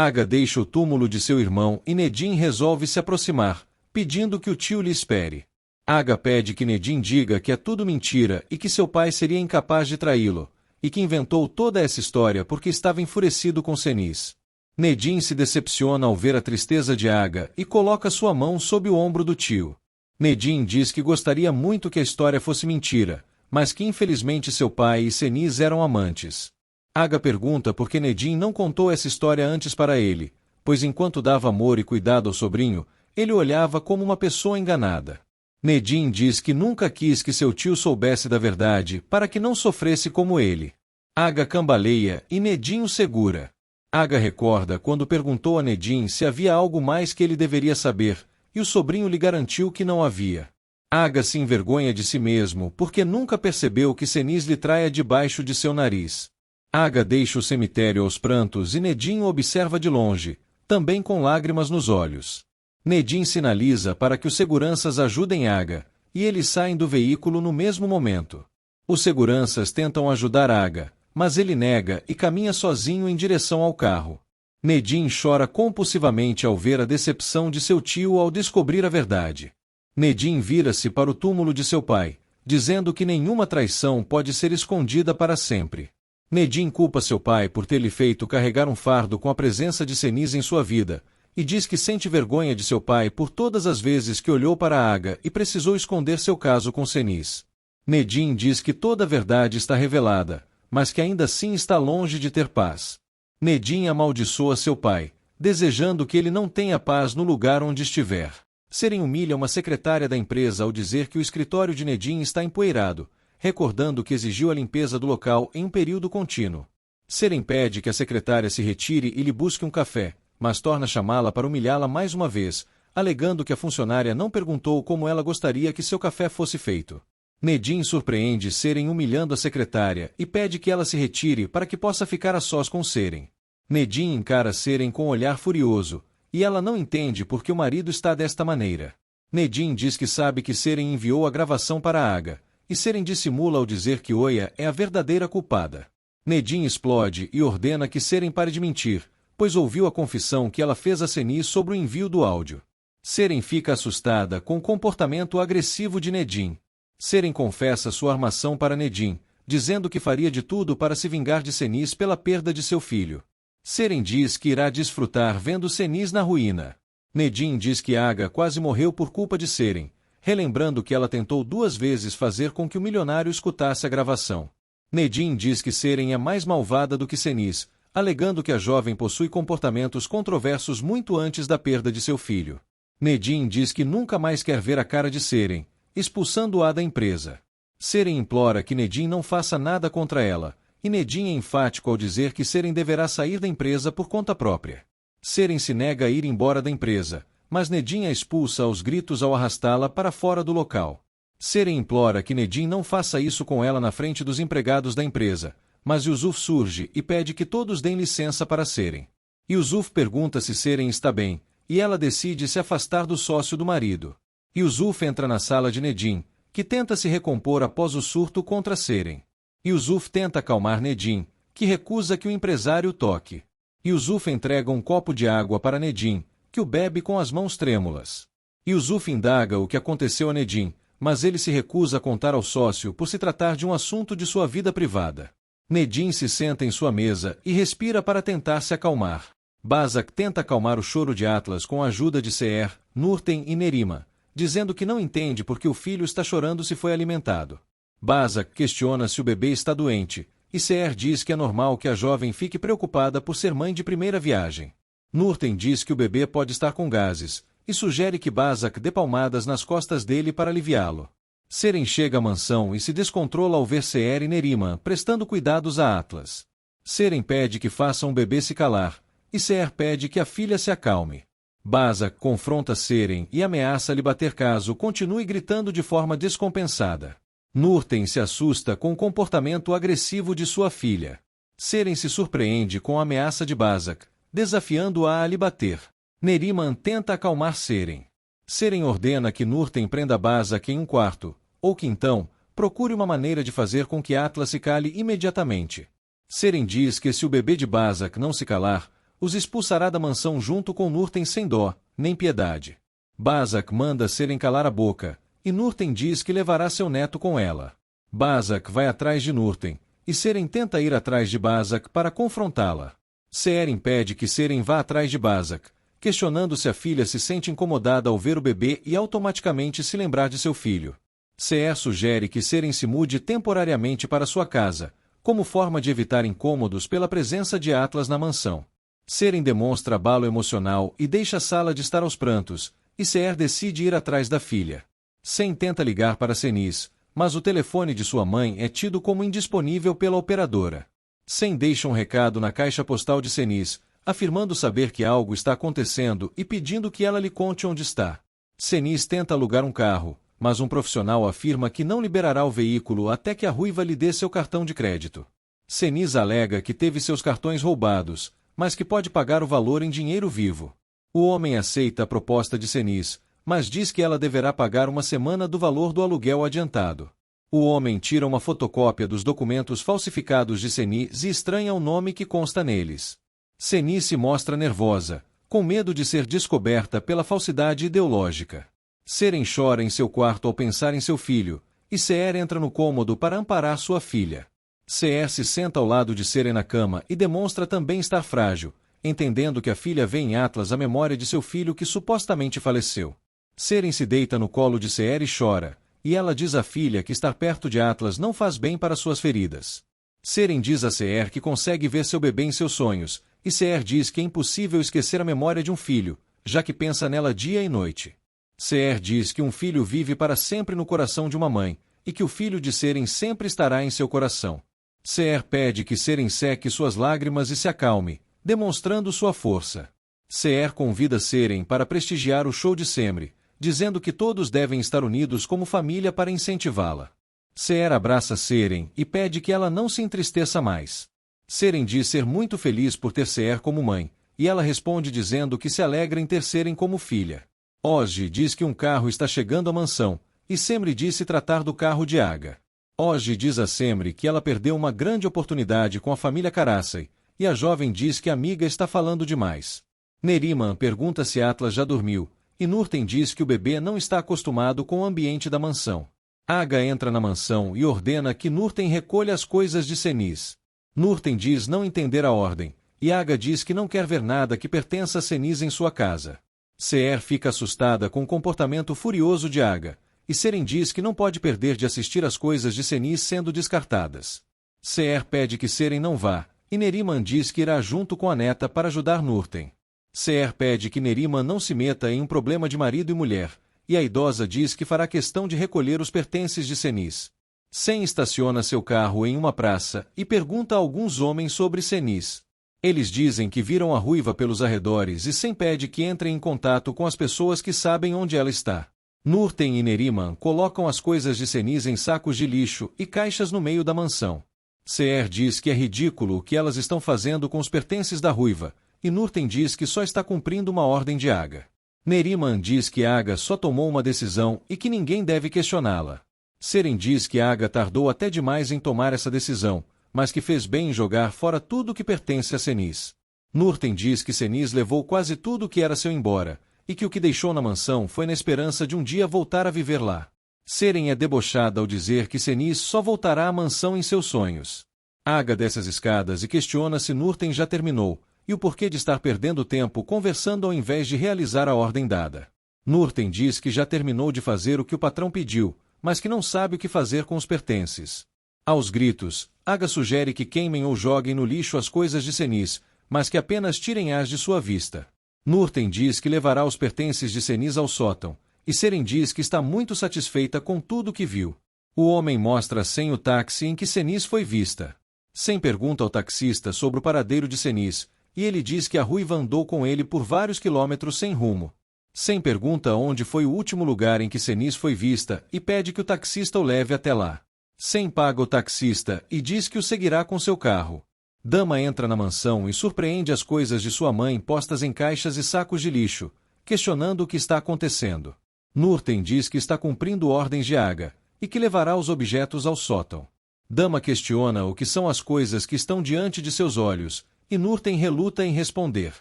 Aga deixa o túmulo de seu irmão e Nedim resolve se aproximar, pedindo que o tio lhe espere. Aga pede que Nedim diga que é tudo mentira e que seu pai seria incapaz de traí-lo, e que inventou toda essa história porque estava enfurecido com Seniz. Nedim se decepciona ao ver a tristeza de Aga e coloca sua mão sob o ombro do tio. Nedim diz que gostaria muito que a história fosse mentira, mas que infelizmente seu pai e Seniz eram amantes. Aga pergunta por que Nedim não contou essa história antes para ele, pois enquanto dava amor e cuidado ao sobrinho, ele o olhava como uma pessoa enganada. Nedim diz que nunca quis que seu tio soubesse da verdade para que não sofresse como ele. Aga cambaleia e Nedim o segura. Aga recorda quando perguntou a Nedim se havia algo mais que ele deveria saber, e o sobrinho lhe garantiu que não havia. Aga se envergonha de si mesmo porque nunca percebeu que Seniz lhe traia debaixo de seu nariz. Aga deixa o cemitério aos prantos e Nedim o observa de longe, também com lágrimas nos olhos. Nedim sinaliza para que os seguranças ajudem Aga, e eles saem do veículo no mesmo momento. Os seguranças tentam ajudar Aga, mas ele nega e caminha sozinho em direção ao carro. Nedim chora compulsivamente ao ver a decepção de seu tio ao descobrir a verdade. Nedim vira-se para o túmulo de seu pai, dizendo que nenhuma traição pode ser escondida para sempre. Nedim culpa seu pai por ter lhe feito carregar um fardo com a presença de Seniz em sua vida, e diz que sente vergonha de seu pai por todas as vezes que olhou para Aga e precisou esconder seu caso com Seniz. Nedim diz que toda a verdade está revelada, mas que ainda assim está longe de ter paz. Nedim amaldiçoa seu pai, desejando que ele não tenha paz no lugar onde estiver. Seren humilha uma secretária da empresa ao dizer que o escritório de Nedim está empoeirado, recordando que exigiu a limpeza do local em um período contínuo. Seren pede que a secretária se retire e lhe busque um café, mas torna chamá-la para humilhá-la mais uma vez, alegando que a funcionária não perguntou como ela gostaria que seu café fosse feito. Nedim surpreende Seren humilhando a secretária e pede que ela se retire para que possa ficar a sós com Seren. Nedim encara Seren com um olhar furioso, e ela não entende por que o marido está desta maneira. Nedim diz que sabe que Seren enviou a gravação para Aga, e Seren dissimula ao dizer que Oya é a verdadeira culpada. Nedim explode e ordena que Seren pare de mentir, pois ouviu a confissão que ela fez a Seniz sobre o envio do áudio. Seren fica assustada com o comportamento agressivo de Nedim. Seren confessa sua armação para Nedim, dizendo que faria de tudo para se vingar de Seniz pela perda de seu filho. Seren diz que irá desfrutar vendo Seniz na ruína. Nedim diz que Aga quase morreu por culpa de Seren, relembrando que ela tentou 2 vezes fazer com que o milionário escutasse a gravação. Nedim diz que Seren é mais malvada do que Seniz, alegando que a jovem possui comportamentos controversos muito antes da perda de seu filho. Nedim diz que nunca mais quer ver a cara de Seren, expulsando-a da empresa. Seren implora que Nedim não faça nada contra ela, e Nedim é enfático ao dizer que Seren deverá sair da empresa por conta própria. Seren se nega a ir embora da empresa, mas Nedim a expulsa aos gritos ao arrastá-la para fora do local. Seren implora que Nedim não faça isso com ela na frente dos empregados da empresa, mas Yusuf surge e pede que todos deem licença para Seren. Yusuf pergunta se Seren está bem, e ela decide se afastar do sócio do marido. Yusuf entra na sala de Nedim, que tenta se recompor após o surto contra Seren. Yusuf tenta acalmar Nedim, que recusa que o empresário toque. Yusuf entrega um copo de água para Nedim, que o bebe com as mãos trêmulas. Yusuf indaga o que aconteceu a Nedim, mas ele se recusa a contar ao sócio por se tratar de um assunto de sua vida privada. Nedim se senta em sua mesa e respira para tentar se acalmar. Bazak tenta acalmar o choro de Atlas com a ajuda de Seher, Nurten e Nerima, dizendo que não entende por que o filho está chorando se foi alimentado. Bazak questiona se o bebê está doente, e Seher diz que é normal que a jovem fique preocupada por ser mãe de primeira viagem. Nurten diz que o bebê pode estar com gases, e sugere que Bazak dê palmadas nas costas dele para aliviá-lo. Seren chega à mansão e se descontrola ao ver Seher e Nerima prestando cuidados a Atlas. Seren pede que façam o bebê se calar, e Seher pede que a filha se acalme. Bazak confronta Seren e ameaça lhe bater caso continue gritando de forma descompensada. Nurten se assusta com o comportamento agressivo de sua filha. Seren se surpreende com a ameaça de Bazak, desafiando-a a lhe bater. Neriman tenta acalmar Seren. Seren ordena que Nurten prenda Bazak em um quarto, ou que então, procure uma maneira de fazer com que Atlas se cale imediatamente. Seren diz que se o bebê de Bazak não se calar, os expulsará da mansão junto com Núrten sem dó, nem piedade. Bazak manda Seren calar a boca, e Núrten diz que levará seu neto com ela. Bazak vai atrás de Núrten, e Seren tenta ir atrás de Bazak para confrontá-la. Seer impede que Seren vá atrás de Bazak, questionando se a filha se sente incomodada ao ver o bebê e automaticamente se lembrar de seu filho. Seer sugere que Seren se mude temporariamente para sua casa, como forma de evitar incômodos pela presença de Atlas na mansão. Seren demonstra abalo emocional e deixa a sala de estar aos prantos, e Seer decide ir atrás da filha. Sen tenta ligar para Senis, mas o telefone de sua mãe é tido como indisponível pela operadora. Sen deixa um recado na caixa postal de Senis, afirmando saber que algo está acontecendo e pedindo que ela lhe conte onde está. Senis tenta alugar um carro, mas um profissional afirma que não liberará o veículo até que a ruiva lhe dê seu cartão de crédito. Senis alega que teve seus cartões roubados, mas que pode pagar o valor em dinheiro vivo. O homem aceita a proposta de Senis, mas diz que ela deverá pagar uma semana do valor do aluguel adiantado. O homem tira uma fotocópia dos documentos falsificados de Senis e estranha o nome que consta neles. Senis se mostra nervosa, com medo de ser descoberta pela falsidade ideológica. Seren chora em seu quarto ao pensar em seu filho, e Seer entra no cômodo para amparar sua filha. Seer se senta ao lado de Seren na cama e demonstra também estar frágil, entendendo que a filha vê em Atlas a memória de seu filho que supostamente faleceu. Seren se deita no colo de Seer e chora, e ela diz à filha que estar perto de Atlas não faz bem para suas feridas. Seren diz a Seer que consegue ver seu bebê em seus sonhos, e Seer diz que é impossível esquecer a memória de um filho, já que pensa nela dia e noite. Seer diz que um filho vive para sempre no coração de uma mãe, e que o filho de Seren sempre estará em seu coração. Seer pede que Seren seque suas lágrimas e se acalme, demonstrando sua força. Seer convida Seren para prestigiar o show de Semri, dizendo que todos devem estar unidos como família para incentivá-la. Seer abraça Seren e pede que ela não se entristeça mais. Seren diz ser muito feliz por ter Seer como mãe, e ela responde dizendo que se alegra em ter Seren como filha. Ozgi diz que um carro está chegando à mansão, e Semri diz se tratar do carro de Aga. Ozgi diz a Semri que ela perdeu uma grande oportunidade com a família Karasai, e a jovem diz que a amiga está falando demais. Neriman pergunta se Atlas já dormiu, e Núrten diz que o bebê não está acostumado com o ambiente da mansão. Aga entra na mansão e ordena que Núrten recolha as coisas de Senis. Núrten diz não entender a ordem, e Aga diz que não quer ver nada que pertença a Senis em sua casa. Seer fica assustada com o comportamento furioso de Aga, e Seren diz que não pode perder de assistir às coisas de Senis sendo descartadas. Seer pede que Seren não vá, e Neriman diz que irá junto com a neta para ajudar Núrten. Seer pede que Neriman não se meta em um problema de marido e mulher, e a idosa diz que fará questão de recolher os pertences de Senis. Sen estaciona seu carro em uma praça e pergunta a alguns homens sobre Senis. Eles dizem que viram a ruiva pelos arredores e Sen pede que entrem em contato com as pessoas que sabem onde ela está. Núrten e Neriman colocam as coisas de Senis em sacos de lixo e caixas no meio da mansão. Seer diz que é ridículo o que elas estão fazendo com os pertences da ruiva, e Núrten diz que só está cumprindo uma ordem de Aga. Neriman diz que Aga só tomou uma decisão e que ninguém deve questioná-la. Seren diz que Aga tardou até demais em tomar essa decisão, mas que fez bem em jogar fora tudo que pertence a Senis. Núrten diz que Senis levou quase tudo que era seu embora, e que o que deixou na mansão foi na esperança de um dia voltar a viver lá. Seren é debochada ao dizer que Senis só voltará à mansão em seus sonhos. Aga desce as escadas e questiona se Núrten já terminou, e o porquê de estar perdendo tempo conversando ao invés de realizar a ordem dada. Núrten diz que já terminou de fazer o que o patrão pediu, mas que não sabe o que fazer com os pertences. Aos gritos, Aga sugere que queimem ou joguem no lixo as coisas de Senis, mas que apenas tirem-as de sua vista. Núrten diz que levará os pertences de Senis ao sótão, e Seren diz que está muito satisfeita com tudo que viu. O homem mostra a Sen o táxi em que Senis foi vista. Sen pergunta ao taxista sobre o paradeiro de Senis, e ele diz que a ruiva andou com ele por vários quilômetros sem rumo. Sen pergunta onde foi o último lugar em que Senis foi vista e pede que o taxista o leve até lá. Sen paga o taxista e diz que o seguirá com seu carro. Dama entra na mansão e surpreende as coisas de sua mãe postas em caixas e sacos de lixo, questionando o que está acontecendo. Núrten diz que está cumprindo ordens de Aga, e que levará os objetos ao sótão. Dama questiona o que são as coisas que estão diante de seus olhos, e Nurten reluta em responder.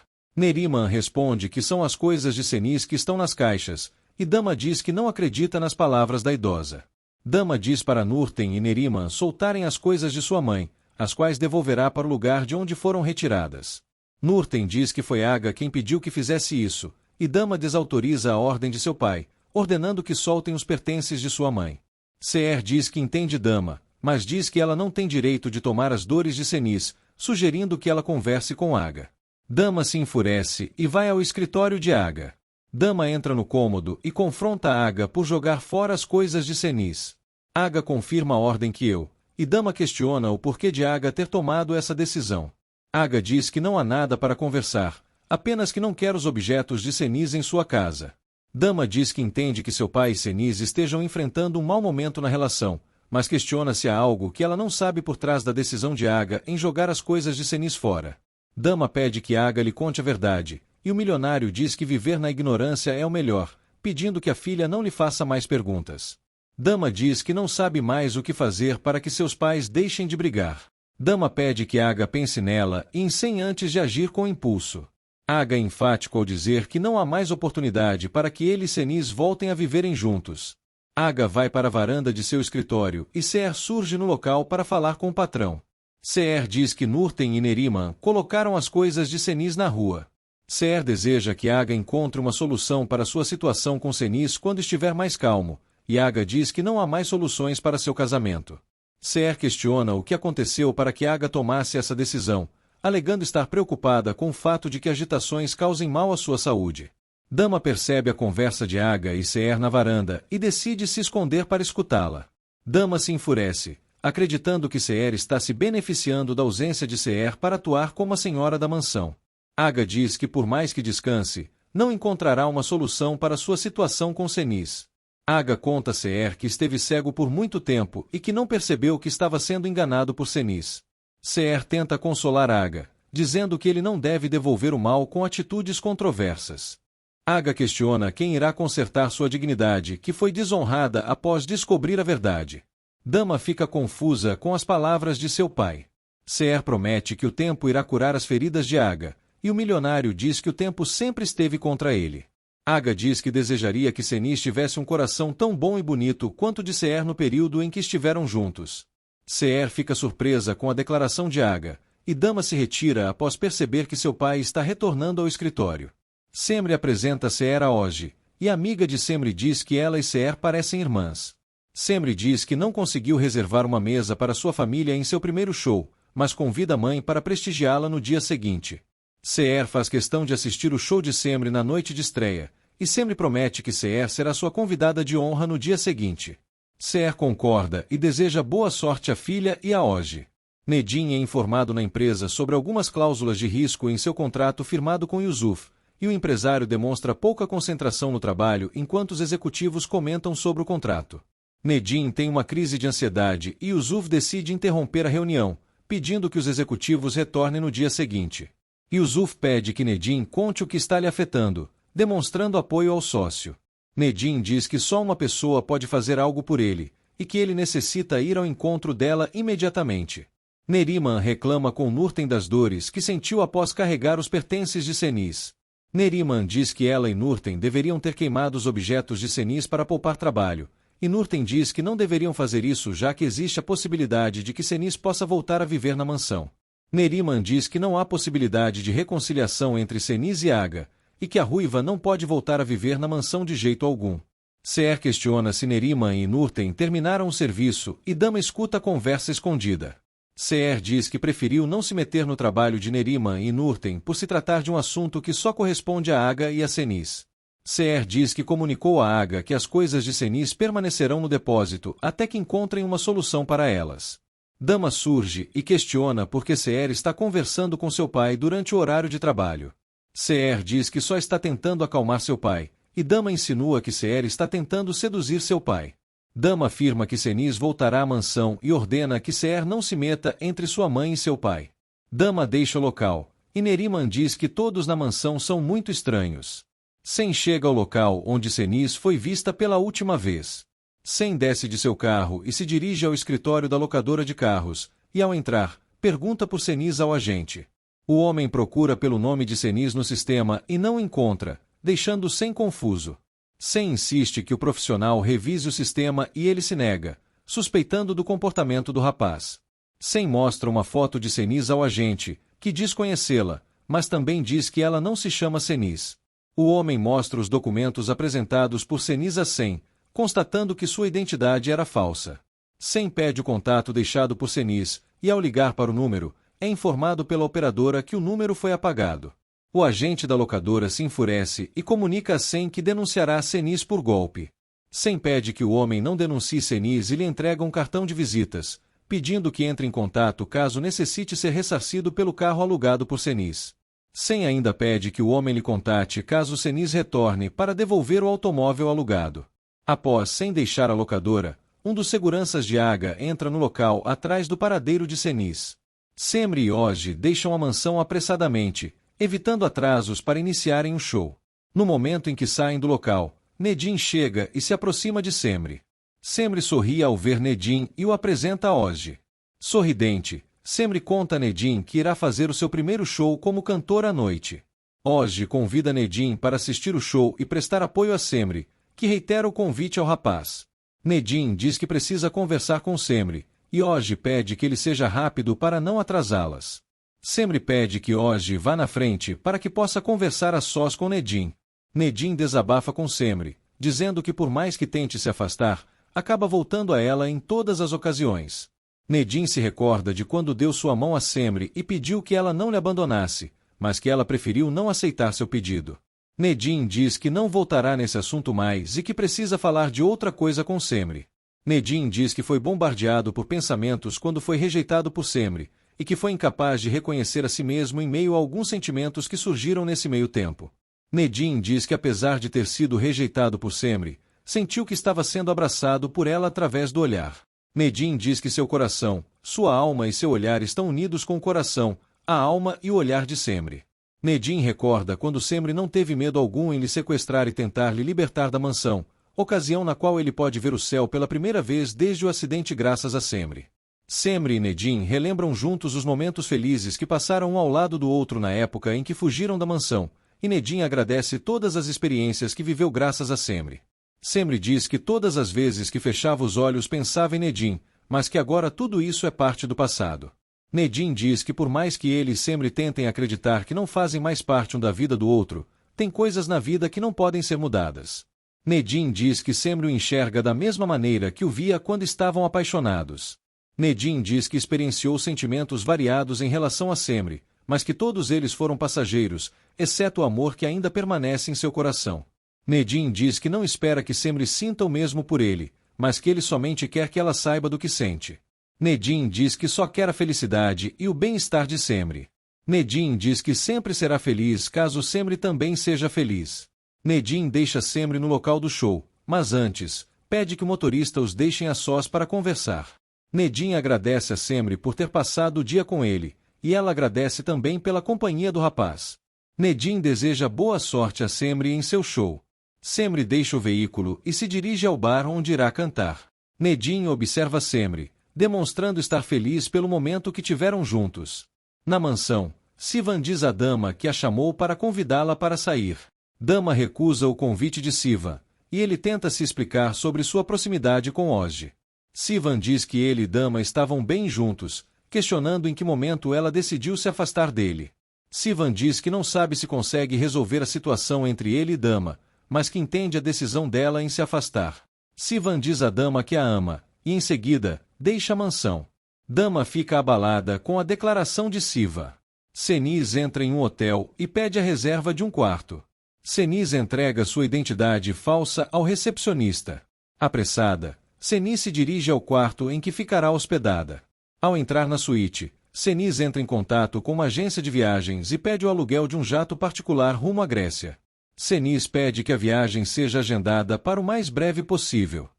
Neriman responde que são as coisas de Senis que estão nas caixas, e Dama diz que não acredita nas palavras da idosa. Dama diz para Nurten e Neriman soltarem as coisas de sua mãe, as quais devolverá para o lugar de onde foram retiradas. Nurten diz que foi Aga quem pediu que fizesse isso, e Dama desautoriza a ordem de seu pai, ordenando que soltem os pertences de sua mãe. Seher diz que entende Dama, mas diz que ela não tem direito de tomar as dores de Senis, sugerindo que ela converse com Aga. Dama se enfurece e vai ao escritório de Aga. Dama entra no cômodo e confronta Aga por jogar fora as coisas de Senis. Aga confirma a ordem que e Dama questiona o porquê de Aga ter tomado essa decisão. Aga diz que não há nada para conversar, apenas que não quer os objetos de Senis em sua casa. Dama diz que entende que seu pai e Senis estejam enfrentando um mau momento na relação, mas questiona se há algo que ela não sabe por trás da decisão de Aga em jogar as coisas de Senis fora. Dama pede que Aga lhe conte a verdade, e o milionário diz que viver na ignorância é o melhor, pedindo que a filha não lhe faça mais perguntas. Dama diz que não sabe mais o que fazer para que seus pais deixem de brigar. Dama pede que Aga pense nela e em antes de agir com impulso. Aga é enfático ao dizer que não há mais oportunidade para que ele e Senis voltem a viverem juntos. Aga vai para a varanda de seu escritório e Seher surge no local para falar com o patrão. Seher diz que Nurten e Neriman colocaram as coisas de Senis na rua. Seher deseja que Aga encontre uma solução para sua situação com Senis quando estiver mais calmo, e Aga diz que não há mais soluções para seu casamento. Seher questiona o que aconteceu para que Aga tomasse essa decisão, alegando estar preocupada com o fato de que agitações causem mal à sua saúde. Dama percebe a conversa de Aga e Seher na varanda e decide se esconder para escutá-la. Dama se enfurece, acreditando que Seher está se beneficiando da ausência de Seher para atuar como a senhora da mansão. Aga diz que por mais que descanse, não encontrará uma solução para sua situação com Senis. Aga conta a Seher que esteve cego por muito tempo e que não percebeu que estava sendo enganado por Senis. Seher tenta consolar Aga, dizendo que ele não deve devolver o mal com atitudes controversas. Aga questiona quem irá consertar sua dignidade, que foi desonrada após descobrir a verdade. Dama fica confusa com as palavras de seu pai. Seher promete que o tempo irá curar as feridas de Aga, e o milionário diz que o tempo sempre esteve contra ele. Aga diz que desejaria que Senis tivesse um coração tão bom e bonito quanto o de Seher no período em que estiveram juntos. Seher fica surpresa com a declaração de Aga, e Dama se retira após perceber que seu pai está retornando ao escritório. Semri apresenta Seher a Oji, e a amiga de Semri diz que ela e Seher parecem irmãs. Semri diz que não conseguiu reservar uma mesa para sua família em seu primeiro show, mas convida a mãe para prestigiá-la no dia seguinte. Seher faz questão de assistir o show de Semri na noite de estreia, e Semri promete que Seher será sua convidada de honra no dia seguinte. Seher concorda e deseja boa sorte à filha e a Oji. Nedim é informado na empresa sobre algumas cláusulas de risco em seu contrato firmado com Yusuf, e o empresário demonstra pouca concentração no trabalho enquanto os executivos comentam sobre o contrato. Nedim tem uma crise de ansiedade e Yusuf decide interromper a reunião, pedindo que os executivos retornem no dia seguinte. Yusuf pede que Nedim conte o que está lhe afetando, demonstrando apoio ao sócio. Nedim diz que só uma pessoa pode fazer algo por ele, e que ele necessita ir ao encontro dela imediatamente. Neriman reclama com Nurten das dores que sentiu após carregar os pertences de Senis. Neriman diz que ela e Nurten deveriam ter queimado os objetos de Senis para poupar trabalho, e Nurten diz que não deveriam fazer isso já que existe a possibilidade de que Senis possa voltar a viver na mansão. Neriman diz que não há possibilidade de reconciliação entre Senis e Aga, e que a ruiva não pode voltar a viver na mansão de jeito algum. Seher questiona se Neriman e Nurten terminaram o serviço e Dama escuta a conversa escondida. Seher diz que preferiu não se meter no trabalho de Neriman e Nurten por se tratar de um assunto que só corresponde a Aga e a Senis. Seher diz que comunicou a Aga que as coisas de Senis permanecerão no depósito até que encontrem uma solução para elas. Dama surge e questiona por que Seher está conversando com seu pai durante o horário de trabalho. Seher diz que só está tentando acalmar seu pai, e Dama insinua que Seher está tentando seduzir seu pai. Dama afirma que Senis voltará à mansão e ordena que Seher não se meta entre sua mãe e seu pai. Dama deixa o local, e Neriman diz que todos na mansão são muito estranhos. Sen chega ao local onde Senis foi vista pela última vez. Sen desce de seu carro e se dirige ao escritório da locadora de carros, e ao entrar, pergunta por Senis ao agente. O homem procura pelo nome de Senis no sistema e não encontra, deixando Sem confuso. Sem insiste que o profissional revise o sistema e ele se nega, suspeitando do comportamento do rapaz. Sem mostra uma foto de Senis ao agente, que diz conhecê-la, mas também diz que ela não se chama Senis. O homem mostra os documentos apresentados por Senis a Sem, constatando que sua identidade era falsa. Sem pede o contato deixado por Senis, e ao ligar para o número, é informado pela operadora que o número foi apagado. O agente da locadora se enfurece e comunica a Sem que denunciará Senis por golpe. Sem pede que o homem não denuncie Senis e lhe entrega um cartão de visitas, pedindo que entre em contato caso necessite ser ressarcido pelo carro alugado por Senis. Sem ainda pede que o homem lhe contate caso Senis retorne para devolver o automóvel alugado. Após Sem deixar a locadora, um dos seguranças de Aga entra no local atrás do paradeiro de Senis. Semri e Ozzy deixam a mansão apressadamente, evitando atrasos para iniciarem o show. No momento em que saem do local, Nedim chega e se aproxima de Semri. Semri sorri ao ver Nedim e o apresenta a Ozzy. Sorridente, Semri conta a Nedim que irá fazer o seu primeiro show como cantor à noite. Ozzy convida Nedim para assistir o show e prestar apoio a Semri, que reitera o convite ao rapaz. Nedim diz que precisa conversar com Semri, e Ozzy pede que ele seja rápido para não atrasá-las. Semri pede que Ozzy vá na frente para que possa conversar a sós com Nedim. Nedim desabafa com Semri, dizendo que por mais que tente se afastar, acaba voltando a ela em todas as ocasiões. Nedim se recorda de quando deu sua mão a Semri e pediu que ela não lhe abandonasse, mas que ela preferiu não aceitar seu pedido. Nedim diz que não voltará nesse assunto mais e que precisa falar de outra coisa com Semri. Nedim diz que foi bombardeado por pensamentos quando foi rejeitado por Semri, e que foi incapaz de reconhecer a si mesmo em meio a alguns sentimentos que surgiram nesse meio tempo. Nedim diz que apesar de ter sido rejeitado por Semri, sentiu que estava sendo abraçado por ela através do olhar. Nedim diz que seu coração, sua alma e seu olhar estão unidos com o coração, a alma e o olhar de Semri. Nedim recorda quando Semri não teve medo algum em lhe sequestrar e tentar lhe libertar da mansão, ocasião na qual ele pode ver o céu pela primeira vez desde o acidente graças a Semri. Semri e Nedim relembram juntos os momentos felizes que passaram um ao lado do outro na época em que fugiram da mansão, e Nedim agradece todas as experiências que viveu graças a Semri. Semri diz que todas as vezes que fechava os olhos pensava em Nedim, mas que agora tudo isso é parte do passado. Nedim diz que por mais que ele e Semri tentem acreditar que não fazem mais parte um da vida do outro, tem coisas na vida que não podem ser mudadas. Nedim diz que Semri o enxerga da mesma maneira que o via quando estavam apaixonados. Nedim diz que experienciou sentimentos variados em relação a Semri, mas que todos eles foram passageiros, exceto o amor que ainda permanece em seu coração. Nedim diz que não espera que Semri sinta o mesmo por ele, mas que ele somente quer que ela saiba do que sente. Nedim diz que só quer a felicidade e o bem-estar de Semri. Nedim diz que sempre será feliz caso Semri também seja feliz. Nedim deixa Semri no local do show, mas antes, pede que o motorista os deixem a sós para conversar. Nedim agradece a Semri por ter passado o dia com ele, e ela agradece também pela companhia do rapaz. Nedim deseja boa sorte a Semri em seu show. Semri deixa o veículo e se dirige ao bar onde irá cantar. Nedim observa Semri, demonstrando estar feliz pelo momento que tiveram juntos. Na mansão, Sivan diz à dama que a chamou para convidá-la para sair. Dama recusa o convite de Sivan, e ele tenta se explicar sobre sua proximidade com Ozzy. Sivan diz que ele e Dama estavam bem juntos, questionando em que momento ela decidiu se afastar dele. Sivan diz que não sabe se consegue resolver a situação entre ele e Dama, mas que entende a decisão dela em se afastar. Sivan diz à Dama que a ama, e em seguida, deixa a mansão. Dama fica abalada com a declaração de Siva. Senis entra em um hotel e pede a reserva de um quarto. Senis entrega sua identidade falsa ao recepcionista. Apressada, Senis se dirige ao quarto em que ficará hospedada. Ao entrar na suíte, Senis entra em contato com uma agência de viagens e pede o aluguel de um jato particular rumo à Grécia. Senis pede que a viagem seja agendada para o mais breve possível.